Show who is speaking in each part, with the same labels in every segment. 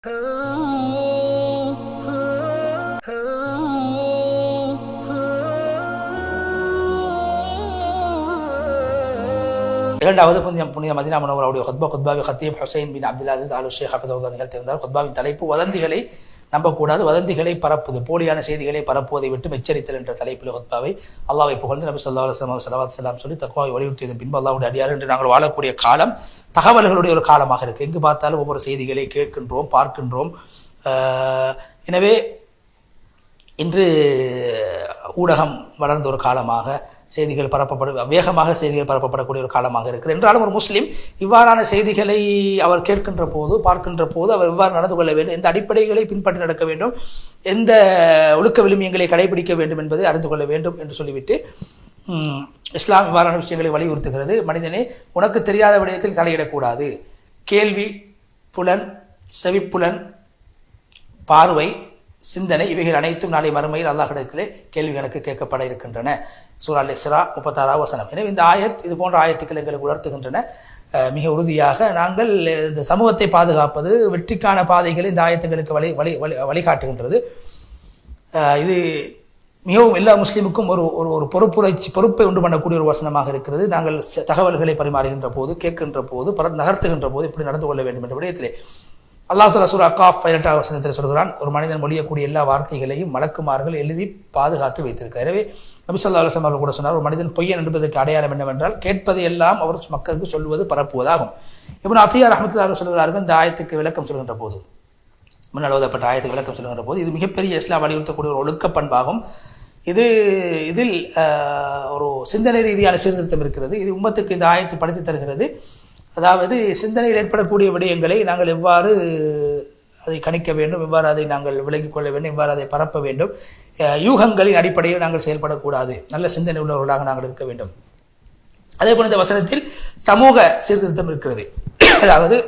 Speaker 1: இரண்டாவது புனித மதீனா முனவ்வராவுடைய குத்பாவை ஹத்தீப் ஹுசைன் பின் அப்துல் அசீஸ் அல் ஷேக் ஹஃபிதஹுல்லாஹ் நிகழ்த்தியிருந்தார். குத்பாவின் தலைப்பு வதந்திகளை நம்பக்கூடாது, வதந்திகளை பரப்புது, போலியான செய்திகளை பரப்புவதை விட்டு எச்சரித்தல் என்ற தலைப்பில் குத்பாவை அல்லாஹ்வை புகழ்ந்து நபி ஸல்லல்லாஹு அலைஹி வஸல்லம் ஸலவாத் ஸலாம் சொல்லி தக்வாவை வலியுறுத்தியதன் பின்பு அல்லாஹ்வுடைய அடியார் என்று நாங்கள் வாழக்கூடிய காலம் தகவல்களுடைய ஒரு காலமாக இருக்குது. எங்கு பார்த்தாலும் ஒவ்வொரு செய்திகளை கேட்கின்றோம், பார்க்கின்றோம். எனவே இன்று ஊடகம் வளர்ந்த ஒரு காலமாக செய்திகள் வேகமாக செய்திகள் பரப்பப்படக்கூடிய ஒரு காலமாக இருக்கிறது. என்றாலும் ஒரு முஸ்லீம் இவ்வாறான செய்திகளை அவர் கேட்கின்ற போது, பார்க்கின்ற போது அவர் எவ்வாறு நடந்து கொள்ள வேண்டும், எந்த அடிப்படைகளை பின்பற்றி நடக்க வேண்டும், எந்த ஒழுக்க விழுமியங்களை கடைபிடிக்க வேண்டும் என்பதை அறிந்து கொள்ள வேண்டும் என்று சொல்லிவிட்டு இஸ்லாம் இவ்வாறான விஷயங்களை வலியுறுத்துகிறது. மனிதனே, உனக்கு தெரியாத விடயத்தில் தலையிடக்கூடாது. கேள்வி புலன், செவிப்புலன், பார்வை, சிந்தனை இவைகள் அனைத்தும் நாளை மறுமையில் அல்லாஹ்விடத்திலே கேள்வி கணக்கு கேட்கப்பட இருக்கின்றன. சூரா அல்-இஸ்ரா 36வது வசனம். எனவே இந்த ஆயத், இது போன்ற ஆயத்துக்கள் எங்களுக்கு உணர்த்துகின்றன மிக உறுதியாக நாங்கள் இந்த சமூகத்தை பாதுகாப்பது, வெற்றிக்கான பாதைகளை இந்த ஆயத்துங்களுக்கு வழிகாட்டுகின்றது. இது மிகவும் எல்லா முஸ்லீமுக்கும் ஒரு ஒரு பொறுப்பை உண்டு பண்ணக்கூடிய ஒரு வசனமாக இருக்கிறது. நாங்கள் தகவல்களை பரிமாறுகின்ற போது, கேட்கின்ற போது, நகர்த்துகின்ற போது இப்படி நடந்து கொள்ள வேண்டும் என்ற விடயத்திலே அல்லாஹ் சூரா அக்காஃப் 18வது வசனத்தில் சொல்கிறான், ஒரு மனிதன் மொழியக்கூடிய எல்லா வார்த்தைகளையும் மலக்குமார்கள் எழுதி பாதுகாத்து வைத்திருக்கிறார். எனவே நபி ஸல்லல்லாஹு அலைஹி வஸல்லம் அவர்கள் கூட சொன்னார், ஒரு மனிதன் பொய்யன் என்பதற்கு அடையாளம் என்னவென்றால் கேட்பதை எல்லாம் அவர் மக்களுக்கு சொல்வது, பரப்புவதாகும். இப்னு அத்தியா ரஹ்மத்துல்லாஹி சொல்கிறார்கள், இந்த ஆயத்துக்கு விளக்கம் சொல்கின்ற போது, முன்னால் ஓதப்பட்ட ஆயத்துக்கு விளக்கம் சொல்கின்ற போது, இது மிகப்பெரிய இஸ்லாம் வலியுறுத்தக்கூடிய ஒரு ஒழுக்க பண்பாகும். இதில் ஒரு சிந்தனை ரீதியான சீர்திருத்தம் இருக்கிறது. இது உம்மத்துக்கு இந்த ஆயத்தை படித்து தருகிறது. அதாவது சிந்தனையில் ஏற்படக்கூடிய விடயங்களை நாங்கள் எவ்வாறு அதை கணிக்க வேண்டும், எவ்வாறு அதை நாங்கள் விலகிக் கொள்ள வேண்டும், எவ்வாறு அதை பரப்ப வேண்டும், யூகங்களின் அடிப்படையில் நாங்கள் செயல்படக்கூடாது, நல்ல சிந்தனை உள்ளவர்களாக நாங்கள் இருக்க வேண்டும். அதே போல இந்த வசனத்தில் சமூக சீர்திருத்தம் இருக்கிறது. அதாவது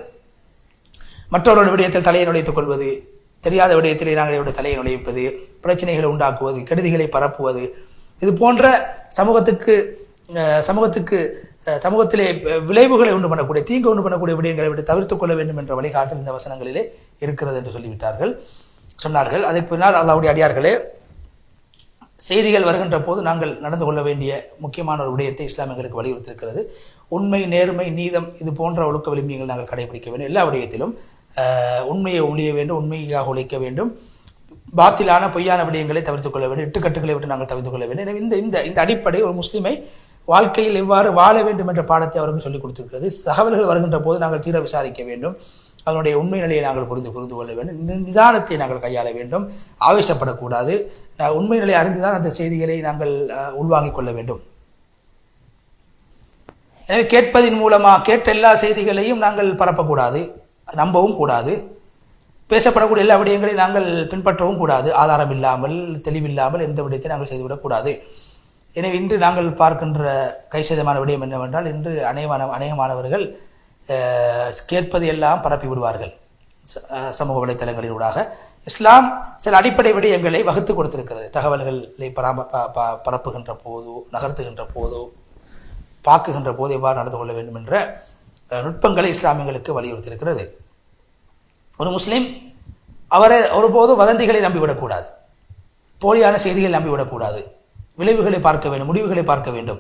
Speaker 1: மற்றவர்களுடைய விடயத்தில் தலையை நுழைத்துக் கொள்வது, தெரியாத விடயத்திலே நாங்கள் என்னுடைய தலையை நுழைப்பது, பிரச்சனைகளை உண்டாக்குவது, கெடுதிகளை பரப்புவது, இது போன்ற சமூகத்திலே விளைவுகளை உண்டு பண்ணக்கூடிய, தீங்கு உண்டு பண்ணக்கூடிய விடயங்களை விட்டு தவிர்த்துக் கொள்ள வேண்டும் என்ற வழிகாட்டல் இந்த வசனங்களிலே இருக்கிறது என்று சொன்னார்கள். அதற்கு பின்னால் அல்லாஹ்வுடைய அடியார்களே, செய்திகள் வருகின்ற போது நாங்கள் நடந்து கொள்ள வேண்டிய முக்கியமான ஒரு விடயத்தை இஸ்லாம் எங்களுக்கு வலியுறுத்திருக்கிறது. உண்மை, நேர்மை, நீதம், இது போன்ற ஒழுக்க விழுமியங்கள் நாங்கள் கடைபிடிக்க வேண்டும். எல்லா விடயத்திலும் உண்மையை ஒழிய வேண்டும், உண்மையாக உழைக்க வேண்டும், பாத்திலான பொய்யான விடயங்களை தவிர்த்துக் கொள்ள வேண்டும், இட்டுக்கட்டுகளை விட்டு நாங்கள் தவிர்த்துக் கொள்ள வேண்டும். எனவே இந்த அடிப்படை ஒரு முஸ்லீமை வாழ்க்கையில் எவ்வாறு வாழ வேண்டும் என்ற பாடத்தை அவருக்கு சொல்லிக் கொடுத்திருக்கிறது. தகவல்கள் வருகின்ற போது நாங்கள் தீர விசாரிக்க வேண்டும், அதனுடைய உண்மை நிலையை நாங்கள் புரிந்து கொள்ள வேண்டும், நிதானத்தை நாங்கள் கையாள வேண்டும், ஆவேசப்படக்கூடாது, உண்மை நிலையை அறிந்துதான் அந்த செய்திகளை நாங்கள் உள்வாங்கிக் கொள்ள வேண்டும். எனவே கேட்பதின் மூலமாக கேட்ட எல்லா செய்திகளையும் நாங்கள் பரப்பக்கூடாது, நம்பவும் கூடாது, பேசப்படக்கூடிய எல்லா விடயங்களையும் நாங்கள் பின்பற்றவும் கூடாது, ஆதாரம் இல்லாமல், தெளிவில்லாமல் எந்த விடயத்தை நாங்கள் செய்துவிடக்கூடாது. எனவே இன்று நாங்கள் பார்க்கின்ற கைசேதமான விடயம் என்னவென்றால், இன்று அநேகமானவர்கள் கேட்பது எல்லாம் பரப்பி விடுவார்கள் சமூக வலைத்தளங்களினூடாக. இஸ்லாம் சில அடிப்படை விடயங்களை வகுத்து கொடுத்திருக்கிறது. தகவல்களை பரப்புகின்ற போதோ, நகர்த்துகின்ற போதோ, பாக்குகின்ற போது எவ்வாறு நடந்து கொள்ள வேண்டும் என்ற நுட்பங்களை இஸ்லாமியங்களுக்கு வலியுறுத்தியிருக்கிறது. ஒரு முஸ்லீம் அவரை ஒருபோதும் வதந்திகளை நம்பிவிடக்கூடாது, போலியான செய்திகளை நம்பிவிடக்கூடாது, விளைவுகளை பார்க்க வேண்டும், முடிவுகளை பார்க்க வேண்டும்.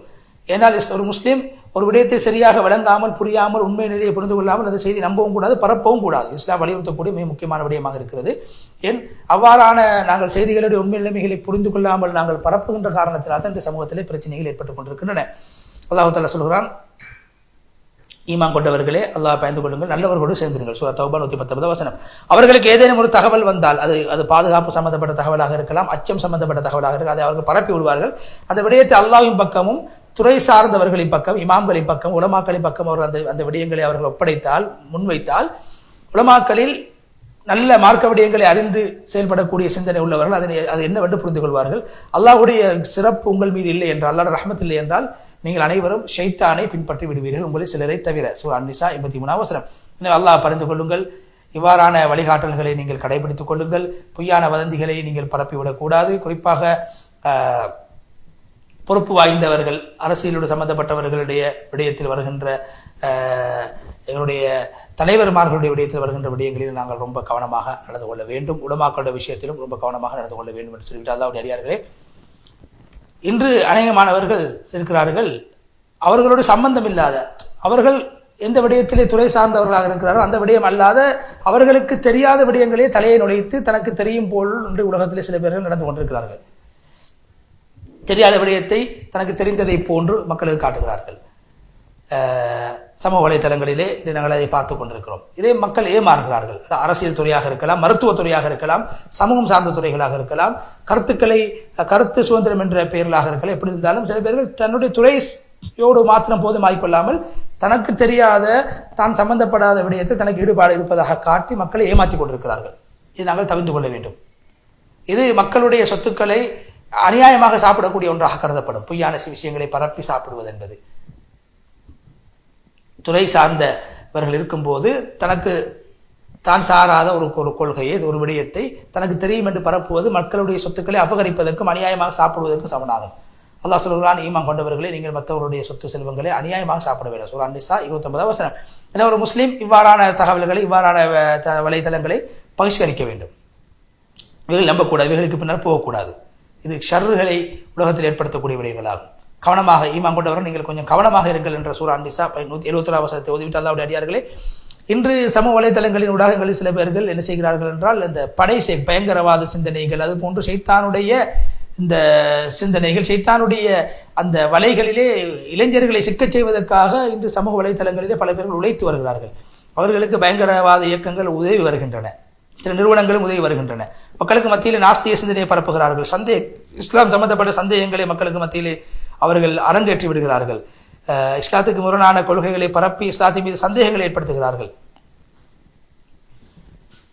Speaker 1: ஏனால் ஒரு முஸ்லீம் ஒரு விடயத்தை சரியாக விளங்காமல், புரியாமல், உண்மை நிலையை புரிந்து கொள்ளாமல் அந்த செய்தி நம்பவும் கூடாது, பரப்பவும் கூடாது. இஸ்லாம் வலியுறுத்தக்கூடிய மிக முக்கியமான விடயமாக இருக்கிறது. ஏன் அவ்வாறான நாங்கள் செய்திகளுடைய உண்மை நிலைமைகளை புரிந்து கொள்ளாமல் நாங்கள் பரப்புகின்ற காரணத்தினால் தான் இந்த சமூகத்திலே பிரச்சனைகள் ஏற்பட்டுக் கொண்டிருக்கின்றன. அல்லாஹ் தஆலா சொல்கிறான், ஈமான் கொண்டவர்களே, அல்லாஹ் பயந்து கொள்ளுங்கள், நல்லவர்களோடு சேர்ந்திருங்கள். சூரா தௌபா 119 வசனம். அவர்களுக்கு ஏதேனும் ஒரு தகவல் வந்தால், அது பாதுகாப்பு சம்பந்தப்பட்ட தகவலாக இருக்கலாம், அச்சம் சம்பந்தப்பட்ட தகவலாக இருக்கலாம், அதை அவர்கள் பரப்பி விடுவார்கள். அந்த விடயத்தை அல்லாஹ்வின் பக்கமும், துறை சார்ந்தவர்களின் பக்கம், இமாம்களின் பக்கம், உலமாக்களின் பக்கம் அவர்கள் அந்த விடயங்களை அவர்கள் முன்வைத்தால், உலமாக்களில் நல்ல மார்க்க விடயங்களை அறிந்து செயல்படக்கூடிய சிந்தனை உள்ளவர்கள் அது என்னவென்று புரிந்து கொள்வார்கள். அல்லாஹ்வுடைய சிறப்பு உங்கள் மீது இல்லை என்றால், அல்லாஹ்வுடைய ரஹ்மத் இல்லை என்றால், நீங்கள் அனைவரும் ஷைத்தானை பின்பற்றி விடுவீர்கள், உங்களை சிலரை தவிர. சூரா அன்-நிசா 83 வசனம். அல்லாஹ் பரிந்து கொள்ளுங்கள், இவ்வாறான வழிகாட்டல்களை நீங்கள் கடைபிடித்துக் கொள்ளுங்கள், பொய்யான வதந்திகளை நீங்கள் பரப்பிவிடக்கூடாது. குறிப்பாக பொறுப்பு வாய்ந்தவர்கள், அரசியலோடு சம்பந்தப்பட்டவர்களுடைய விடயத்தில் வருகின்ற எங்களுடைய தலைவர்மார்களுடைய விடயத்தில் வருகின்ற விடயங்களில் நாங்கள் ரொம்ப கவனமாக நடந்து கொள்ள வேண்டும். உலமாக்களுடைய விஷயத்திலும் ரொம்ப கவனமாக நடந்து கொள்ள வேண்டும் என்று சொல்லிவிட்டு அல்லாஹ்வுடைய அடியார்களே, இன்று அநேகமானவர்கள் இருக்கிறார்கள், அவர்களோடு சம்பந்தம் இல்லாத, அவர்கள் எந்த விடயத்திலே துறை சார்ந்தவர்களாக இருக்கிறார்கள் அந்த விடயம் அல்லாத அவர்களுக்கு தெரியாத விடயங்களே தலையை நுழைத்து தனக்கு தெரியும் போல் இன்று உலகத்திலே சில பேர்கள் நடந்து கொண்டிருக்கிறார்கள். தெரியாத விடயத்தை தனக்கு தெரிந்ததை போன்று மக்களுக்கு காட்டுகிறார்கள். சமூக வலைதளங்களிலே நாங்கள் அதை பார்த்து கொண்டிருக்கிறோம். இதே மக்கள் ஏமாறுகிறார்கள். அரசியல் துறையாக இருக்கலாம், மருத்துவத்துறையாக இருக்கலாம், சமூகம் சார்ந்த துறைகளாக இருக்கலாம், கருத்து சுதந்திரம் என்ற பெயர்களாக இருக்கலாம். எப்படி இருந்தாலும் சில பேர்கள் தன்னுடைய துறையோடு மாத்திரம் போதுமாய்க்கொள்ளாமல் தனக்கு தெரியாத, தான் சம்பந்தப்படாத விடயத்தில் தனக்கு ஈடுபாடு இருப்பதாக காட்டி மக்களை ஏமாற்றி கொண்டிருக்கிறார்கள். இது நாங்கள் தவிர்த்து கொள்ள வேண்டும். இது மக்களுடைய சொத்துக்களை அநியாயமாக சாப்பிடக்கூடிய ஒன்றாக கருதப்படும். பொய்யான விஷயங்களை பரப்பி சாப்பிடுவது என்பது துறை சார்ந்தவர்கள் இருக்கும்போது தனக்கு தான் சாராத ஒரு கொள்கையை, ஒரு விடயத்தை தனக்கு தெரியும் என்று பரப்புவது மக்களுடைய சொத்துக்களை அபகரிப்பதற்கும் அநியாயமாக சாப்பிடுவதற்கும் சமனாகும். அல்லாஹ் சொல்கிறான், ஈமான் கொண்டவர்களே, நீங்கள் மற்றவருடைய சொத்து செல்வங்களை அநியாயமாக சாப்பிட வேண்டும். சூரா நிசா 29வது வசனம். என ஒரு முஸ்லீம் இவ்வாறான தகவல்களை, இவ்வாறான வலைதளங்களை பகிஷ்கரிக்க வேண்டும். இவைகள் நம்பக்கூடாது, இவைகளுக்கு பின்னால் போகக்கூடாது. இது ஷர்றுகளை உலகத்தில் ஏற்படுத்தக்கூடிய விடயங்களாகும். கவனமாக, ஈமான் கொண்டவர்கள் நீங்கள் கொஞ்சம் கவனமாக இருங்கள் என்ற சூரா நிசா 171வது வசனத்தை ஓதிவிட்டு அல்லாஹ்வுடைய அடியார்களே, இன்று சமூக வலைதளங்களின் ஊடகங்களில் சில பேர்கள் என்ன செய்கிறார்கள் என்றால், இந்த பயங்கரவாத சிந்தனைகள், அது போன்று ஷைத்தானுடைய இந்த சிந்தனைகள், ஷைத்தானுடைய அந்த வலைகளிலே இளைஞர்களை சிக்கச் செய்வதற்காக இன்று சமூக வலைதளங்களிலே பல பேர்கள் உழைத்து வருகிறார்கள். அவர்களுக்கு பயங்கரவாத இயக்கங்கள் உதவி வருகின்றன, சில நிறுவனங்களும் உதவி வருகின்றன. மக்களுக்கு மத்தியில் நாஸ்திய சிந்தனையை பரப்புகிறார்கள். இஸ்லாம் சம்பந்தப்பட்ட சந்தேகங்களை மக்களுக்கு மத்தியிலே அவர்கள் அரங்கேற்றி விடுகிறார்கள். இஸ்லாத்துக்கு முரணான கொள்கைகளை பரப்பி இஸ்லாத்தின் மீது சந்தேகங்களை ஏற்படுத்துகிறார்கள்.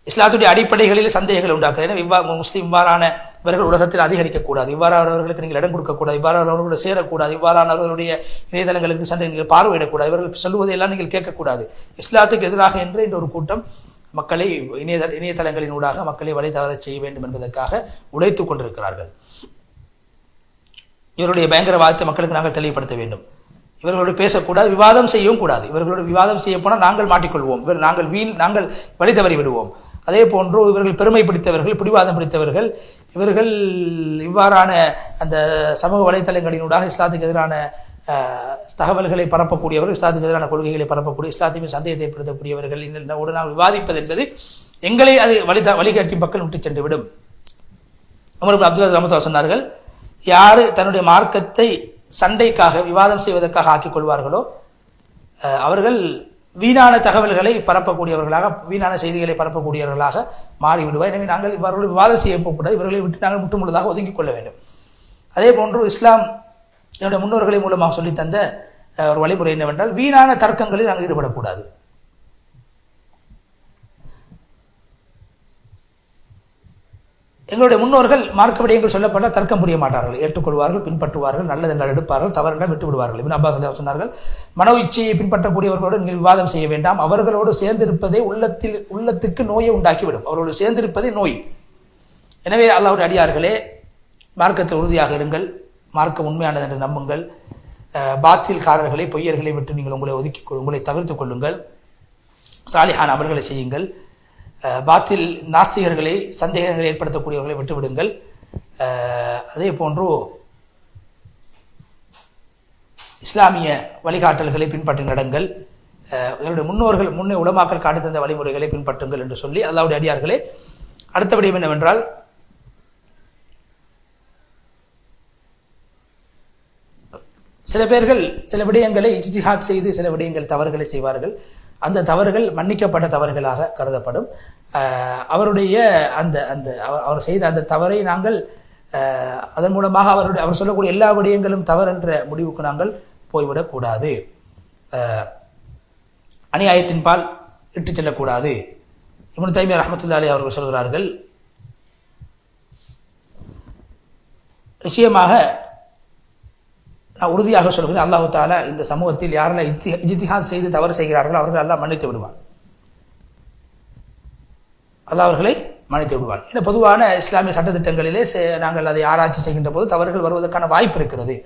Speaker 1: இஸ்லாத்துடைய அடிப்படைகளில் சந்தேகங்கள் உண்டாக்குது. எனவே முஸ்லீம் இவ்வாறான இவர்கள் உலகத்தில் அதிகரிக்கக்கூடாது, இவ்வாறானவர்களுக்கு நீங்கள் இடம் கொடுக்கக்கூடாது, இவ்வாறானவர்களோடு சேரக்கூடாது, இவ்வாறானவர்களுடைய இணையதளங்களுக்கு சென்று நீங்கள் பார்வையிடக்கூடாது, இவர்கள் சொல்லுவதையெல்லாம் நீங்கள் கேட்கக்கூடாது. இஸ்லாத்துக்கு எதிராக என்று இந்த ஒரு கூட்டம் மக்களை இணையதளங்களின் ஊடாக மக்களை வழி தவறச் செய்ய வேண்டும் என்பதற்காக உழைத்துக் கொண்டிருக்கிறார்கள். இவருடைய பயங்கரவாதத்தை மக்களுக்கு நாங்கள் தெளிவுபடுத்த வேண்டும். இவர்களோடு பேசக்கூடாது, விவாதம் செய்யவும் கூடாது. இவர்களோடு விவாதம் செய்ய போனால் நாங்கள் மாட்டிக்கொள்வோம், நாங்கள் வழி தவறி விடுவோம். அதே போன்று இவர்கள் பெருமை பிடித்தவர்கள், பிடிவாதம் பிடித்தவர்கள், இவர்கள் இவ்வாறான அந்த சமூக வலைத்தளங்களினூடாக இஸ்லாத்துக்கு எதிரான தகவல்களை பரப்பக்கூடியவர்கள், இஸ்லாத்துக்கு எதிரான கொள்கைகளை பரப்பக்கூடிய, இஸ்லாத்தின் சந்தேகத்தை ஏற்படுத்தக்கூடியவர்கள் உடன் நாம் விவாதிப்பது என்பது எங்களை அது வழிகாட்டி மக்கள் விட்டு சென்று விடும். உமர் இப்னு அப்துல் அஸீஸ் சொன்னார்கள், யாரு தன்னுடைய மார்க்கத்தை சண்டைக்காக, விவாதம் செய்வதற்காக ஆக்கிக் கொள்வார்களோ அவர்கள் வீணான தகவல்களை பரப்பக்கூடியவர்களாக, வீணான செய்திகளை பரப்பக்கூடியவர்களாக மாறிவிடுவார். எனவே நாங்கள் இவர்களோடு விவாதம் செய்ய போகக்கூடாது, இவர்களை விட்டு நாங்கள் முற்றுமுழுதாக ஒதுங்கிக் கொள்ள வேண்டும். அதே போன்று இஸ்லாம் என்னுடைய முன்னோர்களை மூலமாக சொல்லித்தந்த ஒரு வழிமுறை என்னவென்றால், வீணான தர்க்கங்களில் நாங்கள் ஈடுபடக்கூடாது. எங்களுடைய முன்னோர்கள் மார்க்க விடயங்கள் சொல்லப்பட்ட தர்க்கம் புரிய மாட்டார்கள், ஏற்றுக்கொள்வார்கள், பின்பற்றுவார்கள், நல்லது என்றால் எடுப்பார்கள், தவறு என்றால் விட்டு விடுவார்கள். இப்னு அப்பாஸ் சொன்னார்கள், மனோ இச்சையை பின்பற்றக்கூடியவர்களோடு நீங்கள் விவாதம் செய்ய வேண்டாம், அவர்களோடு சேர்ந்திருப்பதே உள்ளத்துக்கு நோயை உண்டாக்கிவிடும், அவர்களோடு சேர்ந்திருப்பதே நோய். எனவே அல்லாஹ்வுடைய அடியார்களே, மார்க்கத்தில் உறுதியாக இருங்கள், மார்க்கம் உண்மையானது என்று நம்புங்கள். பாத்தில்காரர்களை, பொய்யர்களை விட்டு நீங்கள் உங்களை தவிர்த்து கொள்ளுங்கள், சாலிஹான அமல்களை செய்யுங்கள். பாத்தில் நாஸ்திகர்களை, சந்தேகங்களை ஏற்படுத்தக்கூடியவர்களை விட்டுவிடுங்கள். அதே போன்று இஸ்லாமிய வழிகாட்டல்களை பின்பற்றி நடங்கள். என்னுடைய முன்னோர்கள் முன்னே உலமாக்கள் காட்டி தந்த வழிமுறைகளை பின்பற்றுங்கள் என்று சொல்லி அல்லாஹ்வுடைய அடியார்களே, அடுத்த விடயம் என்னவென்றால், சில பேர்கள் சில விடயங்களை இஜ்திஹாத் செய்து சில விடயங்கள் தவறுகளை செய்வார்கள். அந்த தவறுகள் மன்னிக்கப்பட்ட தவறுகளாக கருதப்படும். அவருடைய அவர் செய்த அந்த தவறை நாங்கள் அதன் மூலமாக அவர் சொல்லக்கூடிய எல்லா விடயங்களும் தவறு என்ற முடிவுக்கு நாங்கள் போய்விடக்கூடாது. அநியாயத்தின் பால் இட்டுச் செல்லக்கூடாது. இப்னு தைமியா ரஹ்மத்துல்லாஹி அலைஹி அவர்கள் சொல்கிறார்கள், நிச்சயமாக நான் உறுதியாக சொல்கிறேன், அல்லாஹ் தஆலா இந்த சமூகத்தில் யாரெல்லாம் இஜ்திஹாத் செய்து தவறு செய்கிறார்களோ அவர்கள் அல்லாஹ் மன்னித்து விடுவான், அல்லாஹ் அவர்களை மன்னித்து விடுவான். ஏன்னா பொதுவான இஸ்லாமிய சட்டத்திட்டங்களிலே நாங்கள் அதை ஆராய்ச்சி செய்கின்ற போது தவறுகள் வருவதற்கான வாய்ப்பு இருக்கிறது.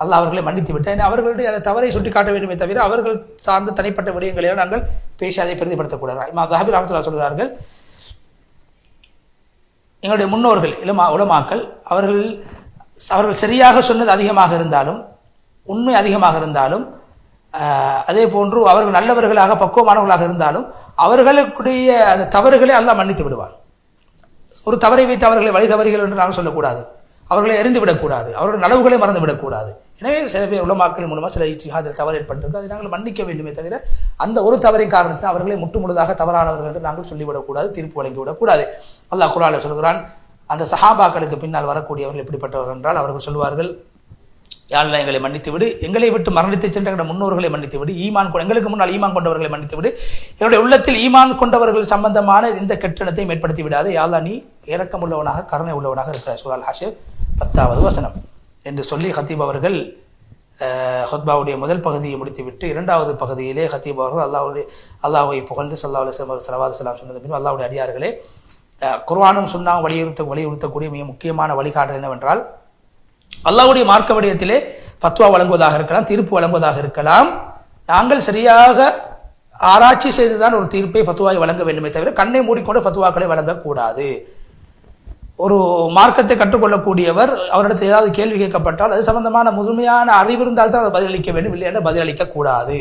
Speaker 1: அல்லாஹ் அவர்களை மன்னித்து விட்டார். அவர்களுடைய அந்த தவறை சுட்டி காட்ட வேண்டுமே தவிர அவர்கள் சார்ந்த தனிப்பட்ட விடயங்களையோ நாங்கள் பேசி அதை பிரதிபடுத்தக்கூடாது. இமாம் தஹபி ரஹ்மத்துல்லாஹி சொல்கிறார்கள், எங்களுடைய முன்னோர்கள் உலமாக்கள் அவர்கள் சரியாக சொன்னது அதிகமாக இருந்தாலும், உண்மை அதிகமாக இருந்தாலும், அதே போன்று அவர்கள் நல்லவர்களாக பக்குவமானவர்களாக இருந்தாலும் அவர்களுடைய அந்த தவறுகளை அல்லாஹ் மன்னித்து விடுவான். ஒரு தவறை வைத்து அவர்களை வழி தவறுகள் என்று நாங்கள் சொல்லக்கூடாது, அவர்களை எறிந்து விடக்கூடாது, அவருடைய நலவுகளை மறந்து விடக்கூடாது. எனவே சில பேர் உலமாக்கள் மூலமாக சில இஜ்திஹாதில் தவறு ஏற்பட்டிருக்கு, அதை நாங்கள் மன்னிக்க வேண்டுமே தவிர அந்த ஒரு தவறின் காரணத்தை அவர்களை முற்றுமுழுதாக தவறானவர்கள் என்று நாங்கள் சொல்லிவிடக்கூடாது, தீர்ப்பு வழங்கிவிடக்கூடாது. அல்லாஹ் குர்ஆனில் சொல்கிறான், அந்த சஹாபாக்களுக்கு பின்னால் வரக்கூடியவர்கள் எப்படிப்பட்டவர்கள் என்றால் அவர்கள் சொல்வார்கள், யா அல்லாஹ் எங்களை மன்னித்து விடு, எங்களை விட்டு மரணித்து சென்ற எங்களுடைய முன்னோர்களை மன்னித்து விடு, எங்களுக்கு முன்னால் ஈமான் கொண்டவர்களை மன்னித்து விடு, என்னுடைய உள்ளத்தில் ஈமான் கொண்டவர்கள் சம்பந்தமான இந்த கெட்டிடத்தையும் ஏற்படுத்தி விடாது, யா அல்லாஹ் நீ இரக்கம் உள்ளவனாக கருணை உள்ளவனாக இருக்கிற. சூரா அல் ஹஷ்ர் 10வது வசனம் என்று சொல்லி ஹத்தீப் அவர்கள் ஹுத்பாவுடைய முதல் பகுதியை முடித்துவிட்டு இரண்டாவது பகுதியிலே ஹத்தீப் அவர்கள் அல்லாஹ்வை புகழ்ந்து ஸல்லல்லாஹு அலைஹி வஸல்லம் ஸலவாத்து ஸலாம் சொன்னது பின், அல்லாஹ்வுடைய அடியார்களே, குர்ஆனும் சுன்னாவும் வலியுறுத்தக்கூடிய மிக முக்கியமான வழிகாட்டல் என்னவென்றால், அல்லாஹ்வுடைய மார்க்க விடயத்திலே ஃபத்வா வழங்குவதாக இருக்கலாம், தீர்ப்பு வழங்குவதாக இருக்கலாம், நாங்கள் சரியாக ஆராய்ச்சி செய்துதான் ஒரு தீர்ப்பை ஃபத்வாவை வழங்க வேண்டுமே தவிர கண்ணை மூடிக்கொண்டு ஃபத்வாக்களை வழங்கக்கூடாது. ஒரு மார்க்கத்தை கற்றுக்கொள்ளக்கூடியவர் அவரிடத்தில் ஏதாவது கேள்வி கேட்கப்பட்டால் அது சம்பந்தமான முழுமையான அறிவு இருந்தால் தான் அதை பதிலளிக்க வேண்டும், இல்லை என்று பதிலளிக்க கூடாது.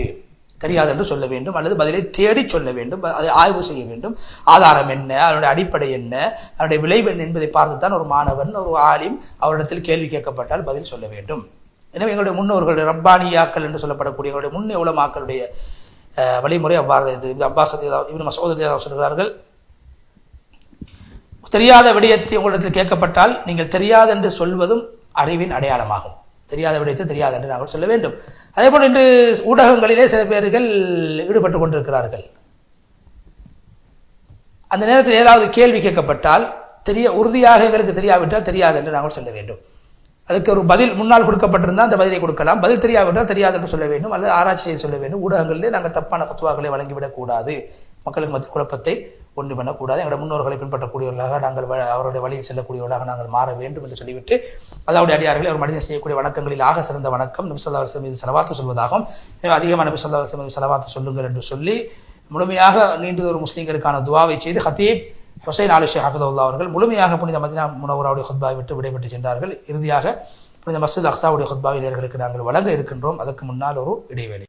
Speaker 1: தெரியாது என்று சொல்ல வேண்டும், அல்லது பதிலை தேடி சொல்ல வேண்டும், அதை ஆய்வு செய்ய வேண்டும். ஆதாரம் என்ன, அதனுடைய அடிப்படை என்ன, அதனுடைய விளைவு என்ன என்பதை பார்த்துத்தான் ஒரு மாணவன், ஒரு ஆலிம் அவரிடத்தில் கேள்வி கேட்கப்பட்டால் பதில் சொல்ல வேண்டும். எனவே எங்களுடைய முன்னோர்களுடைய ரப்பானியாக்கள் என்று சொல்லப்படக்கூடிய எங்களுடைய முன்னே உலமாக்களுடைய வழிமுறை அவ்வாறு. அப்பாஸ் இப்னு மஸ்ஊத் சொல்கிறார்கள், தெரியாத விடயத்தை உங்களிடத்தில் கேட்கப்பட்டால் நீங்கள் தெரியாது என்று சொல்வதும் அறிவின் அடையாளமாகும். தெரியாத விடயத்தை தெரியாது என்று நாங்கள் சொல்ல வேண்டும். அதே போல் இன்று ஊடகங்களிலே சில பேர்கள் ஈடுபட்டு கொண்டிருக்கிறார்கள். அந்த நேரத்தில் ஏதாவது கேள்வி கேட்கப்பட்டால் உறுதியாக எங்களுக்கு தெரியாவிட்டால் தெரியாது என்று நாங்கள் சொல்ல வேண்டும். அதுக்கு ஒரு பதில் முன்னால் கொடுக்கப்பட்டிருந்தால் அந்த பதிலை கொடுக்கலாம், பதில் தெரியாவிட்டால் தெரியாது என்று சொல்ல வேண்டும், அல்லது ஆராய்ச்சி செய்ய சொல்ல வேண்டும். ஊடகங்களிலே நாங்கள் தப்பான ஃபத்வாக்களை வழங்கிவிடக்கூடாது, மக்களுக்கு மத்திய குழப்பத்தை ஒன்று பண்ணக்கூடாது. எங்களுடைய முன்னோர்களை பின்பற்றக்கூடியவர்களாக நாங்கள் அவருடைய வழியில் செல்லக்கூடியவர்களாக நாங்கள் மாற வேண்டும் என்று சொல்லிவிட்டு, அல்லாஹ்வுடைய அடியார்களை ஒரு மனிதன் செய்யக்கூடிய வணக்கங்களில் ஆக சிறந்த வணக்கம் நபி ஸல்லல்லாஹு அலைஹி வஸல்லம் மீது ஸலவாத்து சொல்வதாகும். அதிகமாக நபி ஸல்லல்லாஹு அலைஹி வஸல்லம் மீது ஸலவாத்து சொல்லுங்கள் என்று சொல்லி முழுமையாக நீண்டதொரு முஸ்லீம்களுக்கான துவாவை செய்து ஹத்தீப் ஹுசைன் ஆலி ஷேக் ஹஃபிதஹுல்லாஹ் அவர்கள் முழுமையாக புனித மதீனா முனவ்வராவுடைய ஹுத்பாவை விட்டு விடைபெற்று சென்றார்கள். இறுதியாக புனித மஸ்ஜித் அக்ஸாவுடைய ஹுத்பாவை நேயர்களுக்கு நாங்கள் வழங்க இருக்கின்றோம். அதற்கு முன்னால் ஒரு இடைவேளை.